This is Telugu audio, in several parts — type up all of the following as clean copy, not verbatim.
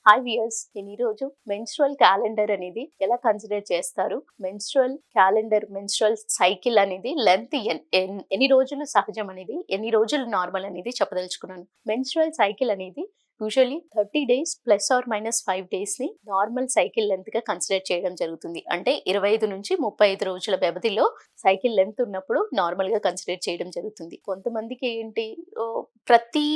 హాయ్ వియర్స్, నేను ఈరోజు మెన్స్ట్రువల్ క్యాలెండర్ అనేది ఎలా కన్సిడర్ చేస్తారు, మెన్స్ట్రువల్ సైకిల్ అనేది లెంత్ ఎన్ని రోజులు సహజం అనేది, ఎన్ని రోజులు నార్మల్ అనేది చెప్పదలుచుకున్నాను. మెన్స్ట్రువల్ సైకిల్ అనేది యూజువల్లీ 30 days +or-5 days ని నార్మల్ సైకిల్ లెంత్ గా కన్సిడర్ చేయడం జరుగుతుంది. అంటే 25 నుంచి 35 రోజుల వ్యవధిలో సైకిల్ లెంత్ ఉన్నప్పుడు నార్మల్ గా కన్సిడర్ చేయడం జరుగుతుంది. కొంతమందికి ఏంటి, ప్రతి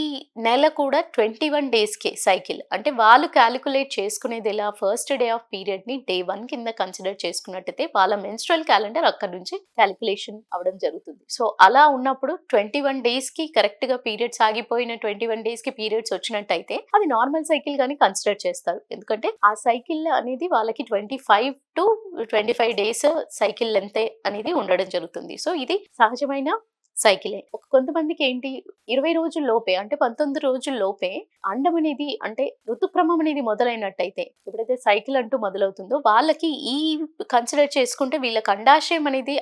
నెల కూడా 21 days కే సైకిల్, అంటే వాళ్ళు క్యాలిక్యులేట్ చేసుకునేది ఎలా, ఫస్ట్ డే ఆఫ్ పీరియడ్ ని డే 1 కింద కన్సిడర్ చేసుకున్నట్టయితే వాళ్ళ మెన్స్ట్రువల్ క్యాలెండర్ అక్కడ నుంచి క్యాలిక్యులేషన్ అవడం జరుగుతుంది. సో అలా ఉన్నప్పుడు 21 days కి కరెక్ట్ గా పీరియడ్స్ ఆగిపోయిన 21 days కి పీరియడ్స్ వచ్చినట్టయితే అది నార్మల్ సైకిల్ గాని కన్సిడర్ చేస్తారు. ఎందుకంటే ఆ సైకిల్ అనేది వాళ్ళకి 25 to 25 days సైకిల్ లెంత్ అనేది ఉండడం జరుగుతుంది. సో ఇది సహజమైన సైకిలే. కొంతమందికి ఏంటి, 20 రోజుల లోపే అంటే 19 రోజుల లోపే అండం అనేది, అంటే ఋతుక్రమం అనేది మొదలైనట్టయితే, ఎప్పుడైతే సైకిల్ అంటూ మొదలవుతుందో వాళ్ళకి ఈ కన్సిడర్ చేసుకుంటే వీళ్ళకి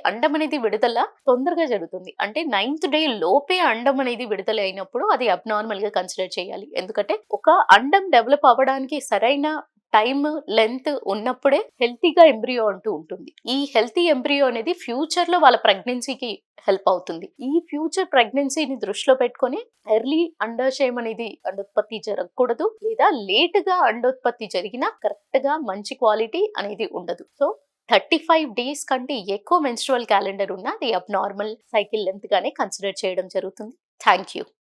అండం అనేది విడుదల తొందరగా జరుగుతుంది. అంటే 9th day లోపే అండం అనేది విడుదల అయినప్పుడు అది అబ్నార్మల్ గా కన్సిడర్ చేయాలి. ఎందుకంటే ఒక అండం డెవలప్ అవ్వడానికి సరైన టైమ్ లెంత్ ఉన్నప్పుడే హెల్తీగా ఎంబ్రియో అంటూ ఉంటుంది. ఈ హెల్తీ ఎంబ్రియో అనేది ఫ్యూచర్ లో వాళ్ళ ప్రెగ్నెన్సీకి హెల్ప్ అవుతుంది. ఈ ఫ్యూచర్ ప్రెగ్నెన్సీని దృష్టిలో పెట్టుకొని ఎర్లీ అండోత్పత్తి జరగకూడదు, లేదా లేట్ గా అండోత్పత్తి జరిగినా కరెక్ట్ గా మంచి క్వాలిటీ అనేది ఉండదు. సో 35 days కంటే ఎక్కువ మెన్స్ట్రువల్ క్యాలెండర్ ఉన్న అది అబ్నార్మల్ సైకిల్ లెంత్ గానే కన్సిడర్ చేయడం జరుగుతుంది. Thank you.